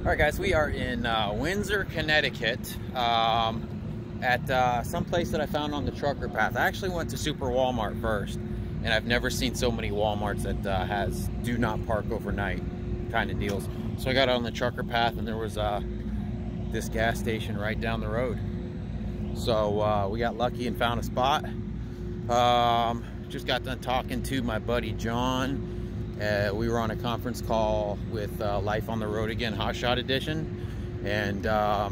All right, guys, we are in Windsor, Connecticut, at some place that I found on the trucker path. I actually went to Super Walmart first, and I've never seen so many Walmarts that has do not park overnight kind of deals. So I got on the trucker path, and there was this gas station right down the road. So we got lucky and found a spot. Just got done talking to my buddy John. We were on a conference call with Life on the Road Again Hot Shot Edition, and I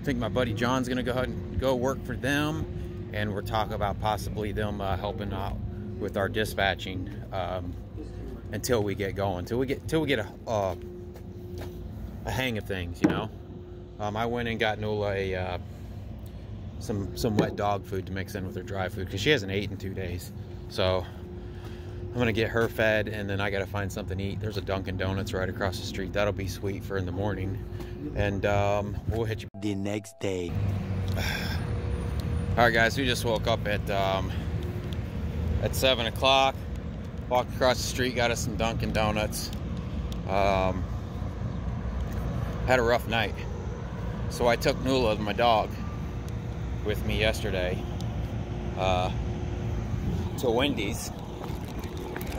think my buddy John's gonna go ahead and go work for them, and we're talking about possibly them helping out with our dispatching until we get going, till we get a hang of things, you know. I went and got Nola some wet dog food to mix in with her dry food because she hasn't eaten in 2 days. So I'm gonna get her fed, and then I gotta find something to eat. There's a Dunkin' Donuts right across the street. That'll be sweet for in the morning. And we'll hit you the next day. All right, guys, we just woke up at 7 o'clock. Walked across the street, got us some Dunkin' Donuts. Had a rough night. So I took Nula, my dog, with me yesterday to Wendy's,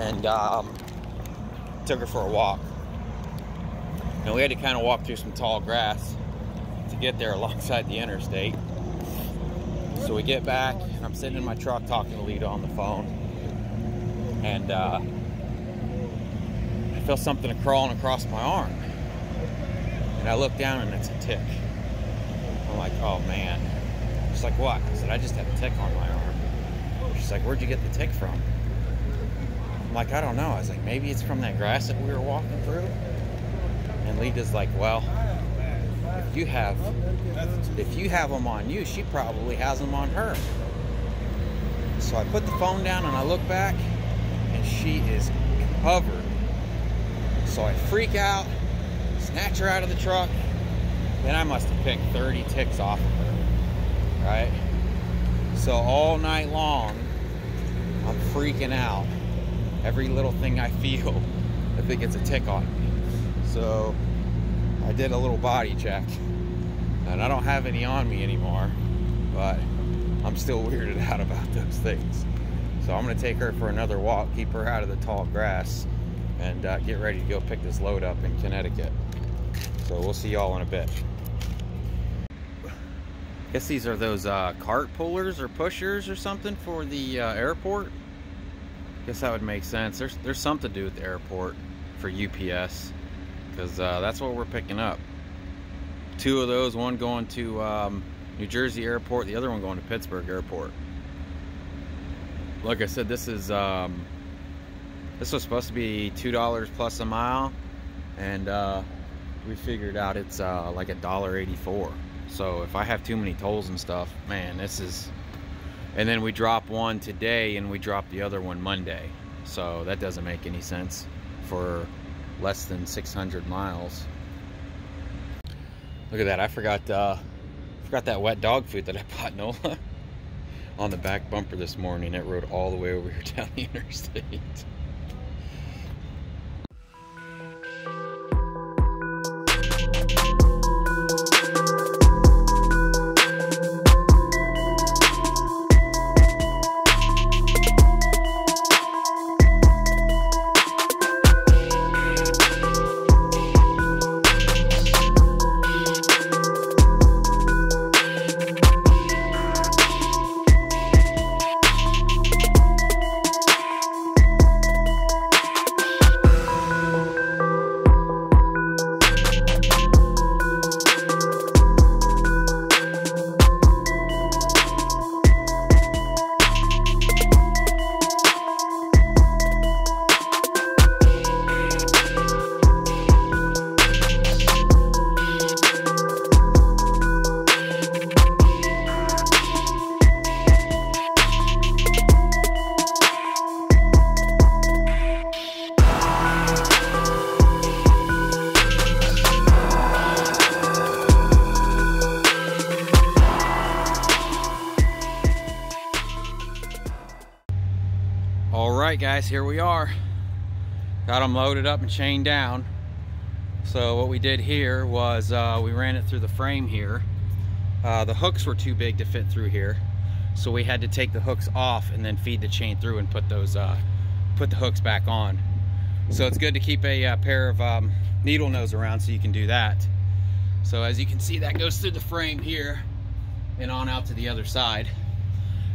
and took her for a walk. And we had to kind of walk through some tall grass to get there alongside the interstate. So we get back, and I'm sitting in my truck talking to Lita on the phone, and I feel something crawling across my arm, and I look down, and it's a tick. I'm like, oh man. She's like, what? I said, I just had a tick on my arm. She's like, where'd you get the tick from? I'm like, I don't know. I was like, maybe it's from that grass that we were walking through. And Lita's like, well, if you have them on you, she probably has them on her. So I put the phone down and I look back, and she is covered. So I freak out, snatch her out of the truck, and I must have picked 30 ticks off of her, right? So all night long, I'm freaking out. Every little thing I feel, I think it's a tick on me. So I did a little body check, and I don't have any on me anymore, but I'm still weirded out about those things. So I'm gonna take her for another walk, keep her out of the tall grass, and get ready to go pick this load up in Connecticut. So we'll see y'all in a bit. I guess these are those cart pullers or pushers or something for the airport. Guess that would make sense. There's something to do with the airport for UPS, because that's what we're picking up. 2 of those, one going to New Jersey Airport, the other one going to Pittsburgh Airport. Like I said, this was supposed to be $2 plus a mile, and we figured out it's like $1.84. So if I have too many tolls and stuff, man, this is... And then we drop one today, and we drop the other one Monday. So that doesn't make any sense for less than 600 miles. Look at that. I forgot that wet dog food that I bought Nola on the back bumper this morning. It rode all the way over here down the interstate. All right, guys, here we are. Got them loaded up and chained down. So what we did here was we ran it through the frame here. The hooks were too big to fit through here, so we had to take the hooks off and then feed the chain through and put those put the hooks back on. So it's good to keep a pair of needle nose around so you can do that. So as you can see, that goes through the frame here and on out to the other side.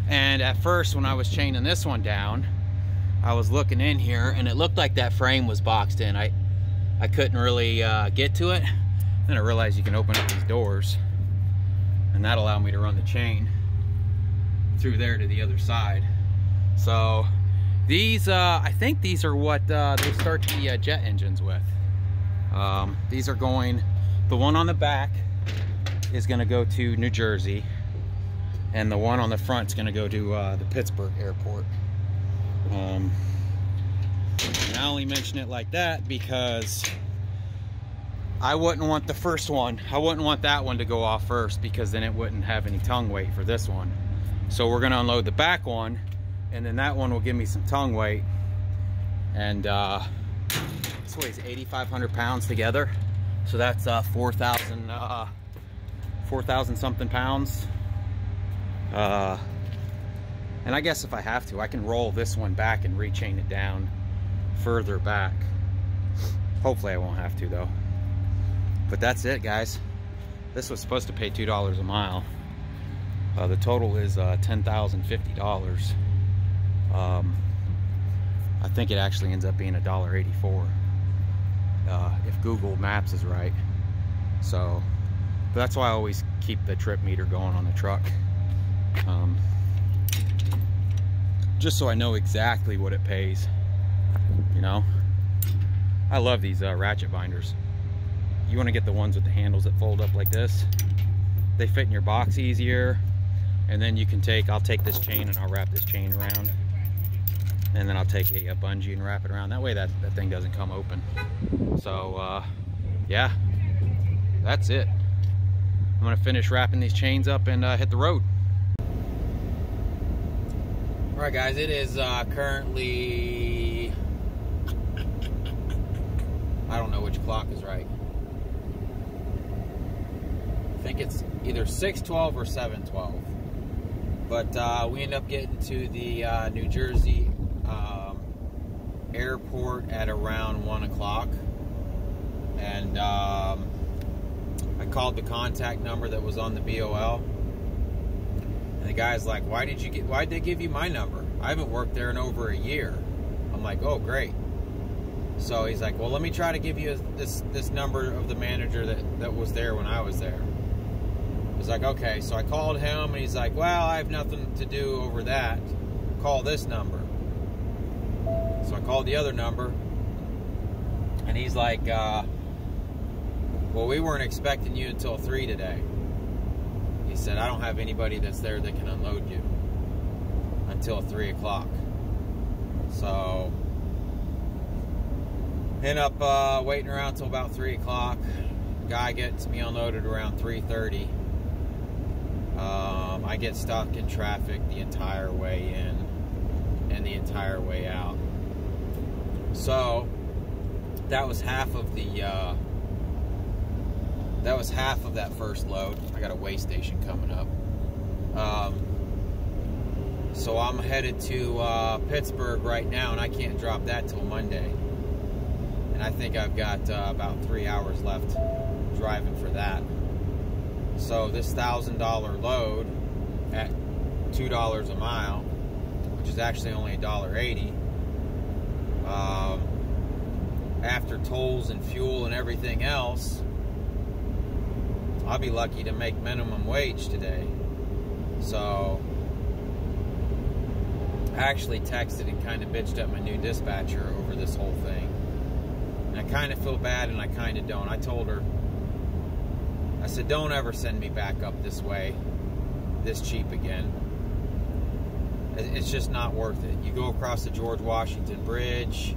And at first, when I was chaining this one down, I was looking in here and it looked like that frame was boxed in. I couldn't really get to it. Then I realized you can open up these doors and that allowed me to run the chain through there to the other side. So these, I think these are what they start the jet engines with. These are going, the one on the back is gonna go to New Jersey, and the one on the front is gonna go to the Pittsburgh airport. And I only mention it like that because I wouldn't want the first one, I wouldn't want that one to go off first, because then it wouldn't have any tongue weight for this one. So we're gonna unload the back one, and then that one will give me some tongue weight. And this weighs 8,500 pounds together. So that's 4,000 something pounds. And I guess if I have to, I can roll this one back and rechain it down further back. Hopefully I won't have to though. But that's it, guys. This was supposed to pay $2 a mile. The total is $10,050. I think it actually ends up being $1.84 if Google Maps is right. So that's why I always keep the trip meter going on the truck, just so I know exactly what it pays. You know, I love these ratchet binders. You want to get the ones with the handles that fold up like this. They fit in your box easier, and then you can take, I'll take this chain and I'll wrap this chain around, and then I'll take a bungee and wrap it around. That way that thing doesn't come open. So yeah, that's it. I'm gonna finish wrapping these chains up and hit the road. All right, guys, it is currently, I don't know which clock is right. I think it's either 6:12 or 7:12. But we end up getting to the New Jersey airport at around 1 o'clock. And I called the contact number that was on the BOL. And the guy's like, why'd they give you my number? I haven't worked there in over a year. I'm like, oh, great. So he's like, well, let me try to give you this number of the manager that was there when I was there. I was like, okay. So I called him, and he's like, well, I have nothing to do over that. Call this number. So I called the other number, and he's like, well, we weren't expecting you until 3 today. He said, I don't have anybody that's there that can unload you until 3 o'clock. So end up waiting around till about 3 o'clock. Guy gets me unloaded around 3:30. I get stuck in traffic the entire way in and the entire way out. So that was half of the that first load. I got a weigh station coming up. So I'm headed to Pittsburgh right now, and I can't drop that till Monday. And I think I've got about 3 hours left driving for that. So this $1,000 load at $2 a mile, which is actually only $1.80, after tolls and fuel and everything else, I'll be lucky to make minimum wage today. So I actually texted and kind of bitched at my new dispatcher over this whole thing. And I kind of feel bad and I kind of don't. I told her, I said, don't ever send me back up this way, this cheap again. It's just not worth it. You go across the George Washington Bridge.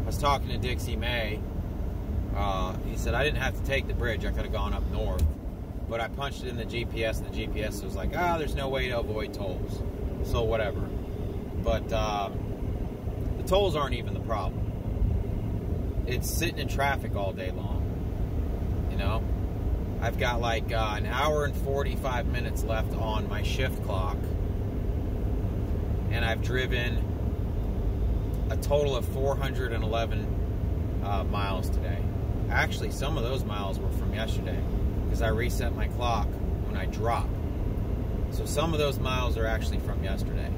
I was talking to Dixie May. He said I didn't have to take the bridge. I could have gone up north. But I punched it in the GPS, and the GPS was like, there's no way to avoid tolls. So whatever. But the tolls aren't even the problem. It's sitting in traffic all day long. you know. I've got like an hour and 45 minutes left on my shift clock. And I've driven a total of 411 miles today. Actually, some of those miles were from yesterday because I reset my clock when I dropped. So some of those miles are actually from yesterday.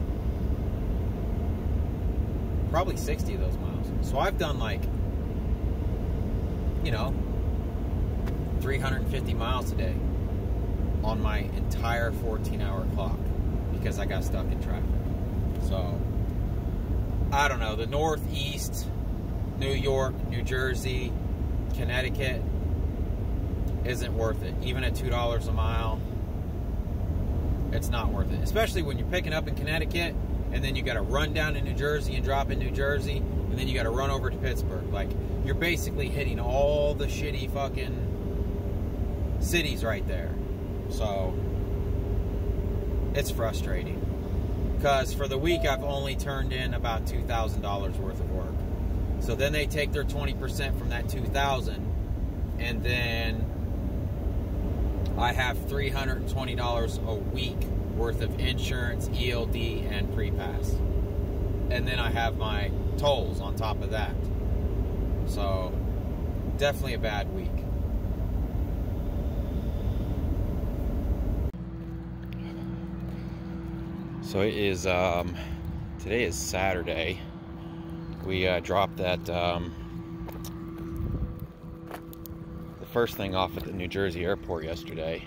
Probably 60 of those miles. So I've done like, you know, 350 miles today on my entire 14-hour clock because I got stuck in traffic. So, I don't know. The Northeast, New York, New Jersey, Connecticut isn't worth it. Even at $2 a mile, it's not worth it. Especially when you're picking up in Connecticut and then you got to run down to New Jersey and drop in New Jersey and then you got to run over to Pittsburgh. Like, you're basically hitting all the shitty fucking cities right there. So, it's frustrating. Because for the week, I've only turned in about $2,000 worth of work. So then they take their 20% from that $2,000, and then I have $320 a week worth of insurance, ELD, and pre-pass. And then I have my tolls on top of that. So, definitely a bad week. So it is, today is Saturday. We dropped that, the first thing off at the New Jersey airport yesterday.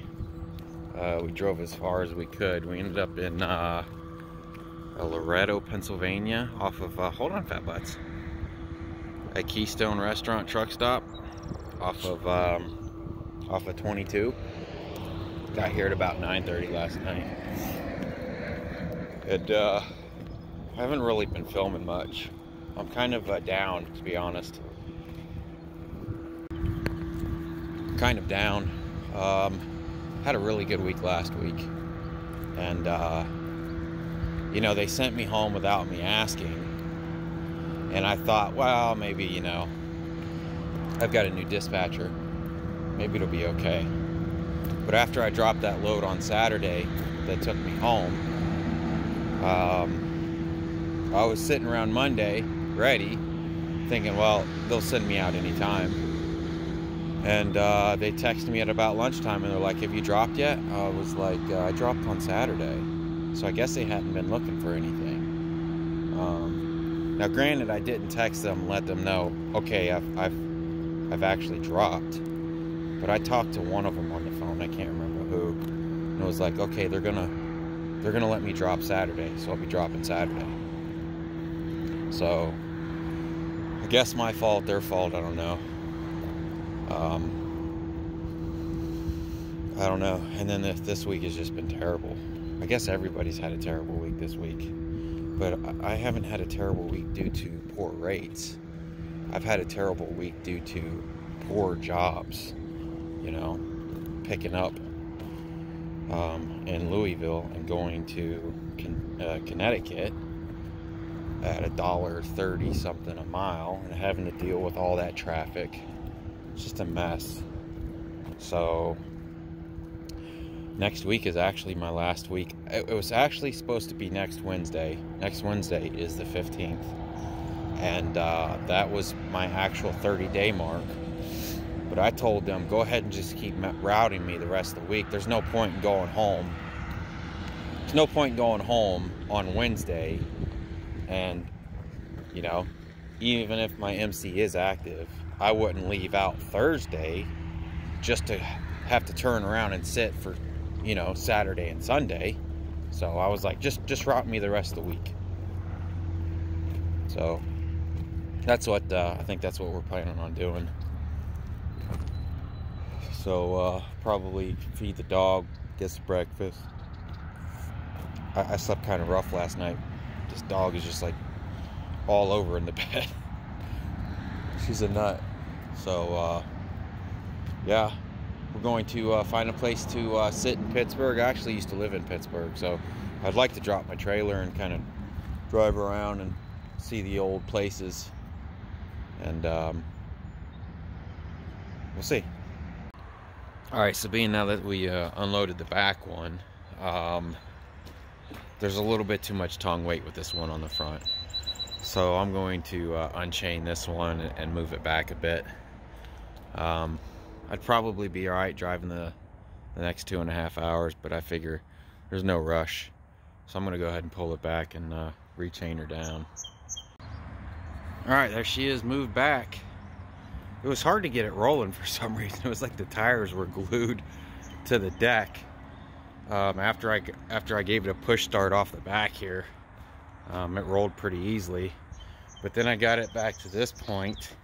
We drove as far as we could. We ended up in Loretto, Pennsylvania, off of, hold on, Fat Butts, a Keystone Restaurant truck stop off of 22. Got here at about 9:30 last night. And I haven't really been filming much. I'm kind of down, to be honest. Kind of down. Had a really good week last week. And, you know, they sent me home without me asking. And I thought, well, maybe, you know, I've got a new dispatcher. Maybe it'll be okay. But after I dropped that load on Saturday that took me home, I was sitting around Monday, ready, thinking, well, they'll send me out anytime. And they texted me at about lunchtime, and they're like, have you dropped yet? I was like, I dropped on Saturday. So I guess they hadn't been looking for anything. Now, granted, I didn't text them and let them know, okay, I've actually dropped. But I talked to one of them on the phone, I can't remember who, and it was like, okay, they're gonna let me drop Saturday, so I'll be dropping Saturday. So, I guess my fault, their fault, I don't know. I don't know. And then this week has just been terrible. I guess everybody's had a terrible week this week. But I haven't had a terrible week due to poor rates. I've had a terrible week due to poor jobs. You know, picking up in Louisville and going to Connecticut at $1.30 something a mile and having to deal with all that traffic. It's just a mess. So next week is actually my last week. It was actually supposed to be next Wednesday. Next Wednesday is the 15th. And that was my actual 30-day mark. But I told them, go ahead and just keep routing me the rest of the week. There's no point in going home. There's no point in going home on Wednesday. And, you know, even if my MC is active, I wouldn't leave out Thursday just to have to turn around and sit for, you know, Saturday and Sunday. So I was like, just route me the rest of the week. So that's what, I think that's what we're planning on doing. So, probably feed the dog, get some breakfast. I slept kind of rough last night. This dog is just like all over in the bed. She's a nut. So, yeah, we're going to find a place to sit in Pittsburgh. I actually used to live in Pittsburgh, so I'd like to drop my trailer and kind of drive around and see the old places. And we'll see. All right, so being now that we unloaded the back one, there's a little bit too much tongue weight with this one on the front. So I'm going to unchain this one and move it back a bit. I'd probably be all right driving the next 2.5 hours, but I figure there's no rush. So I'm gonna go ahead and pull it back and rechain her down. All right, there she is, moved back. It was hard to get it rolling for some reason. It was like the tires were glued to the deck. After I gave it a push start off the back here, it rolled pretty easily. But then I got it back to this point,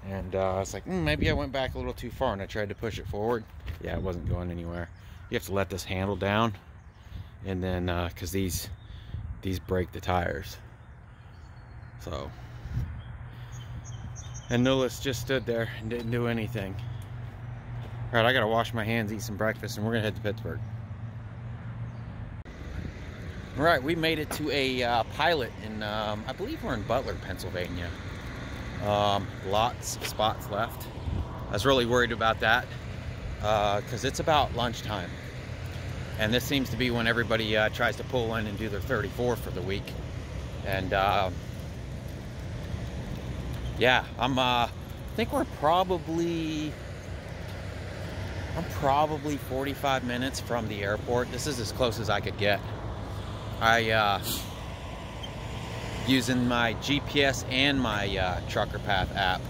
and I was like, maybe I went back a little too far, and I tried to push it forward. Yeah, it wasn't going anywhere. You have to let this handle down, and then because these break the tires. So, and Nulis just stood there and didn't do anything. All right, I gotta wash my hands, eat some breakfast, and we're gonna head to Pittsburgh. All right, we made it to a pilot in, I believe we're in Butler, Pennsylvania. Lots of spots left. I was really worried about that because it's about lunchtime. And this seems to be when everybody tries to pull in and do their 34 for the week. And yeah, I think I'm probably 45 minutes from the airport. This is as close as I could get. Using my GPS and my Trucker Path app.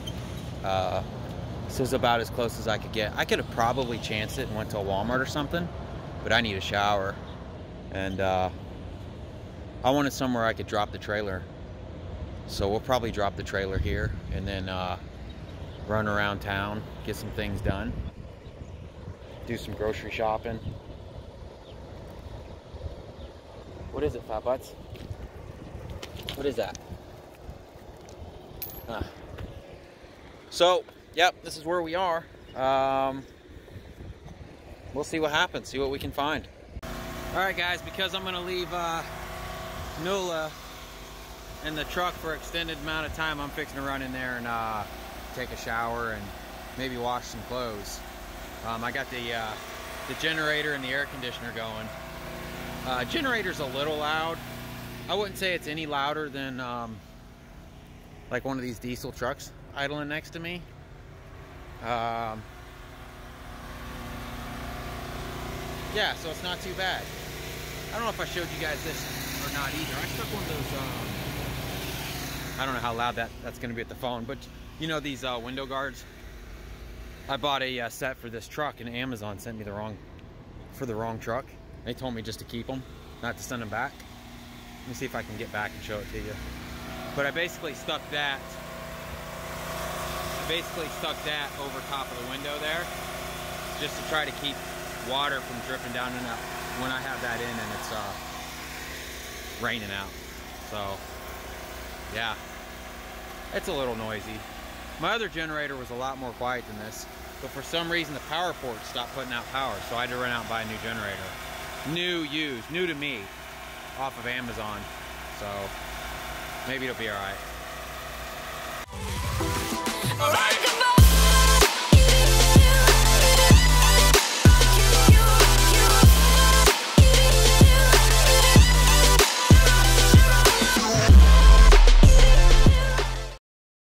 This is about as close as I could get. I could have probably chanced it and went to a Walmart or something, but I need a shower. And I wanted somewhere I could drop the trailer. So we'll probably drop the trailer here and then run around town, get some things done, do some grocery shopping. What is it, Fat Butts? What is that? So, yep, this is where we are. We'll see what happens, see what we can find. All right, guys, because I'm gonna leave Nula in the truck for an extended amount of time, I'm fixing to run in there and take a shower and maybe wash some clothes. I got the generator and the air conditioner going. Generator's a little loud. I wouldn't say it's any louder than like one of these diesel trucks idling next to me. Yeah, so it's not too bad. I don't know if I showed you guys this or not either. I stuck one of those, I don't know how loud that's going to be at the phone, but you know these window guards? I bought a set for this truck, and Amazon sent me the wrong truck. They told me just to keep them, not to send them back. Let me see if I can get back and show it to you. But I basically stuck that over top of the window there, just to try to keep water from dripping down in that when I have that in and it's raining out. So yeah, it's a little noisy. My other generator was a lot more quiet than this, but for some reason the power port stopped putting out power, so I had to run out and buy a new generator. New to me, off of Amazon. So maybe it'll be all right.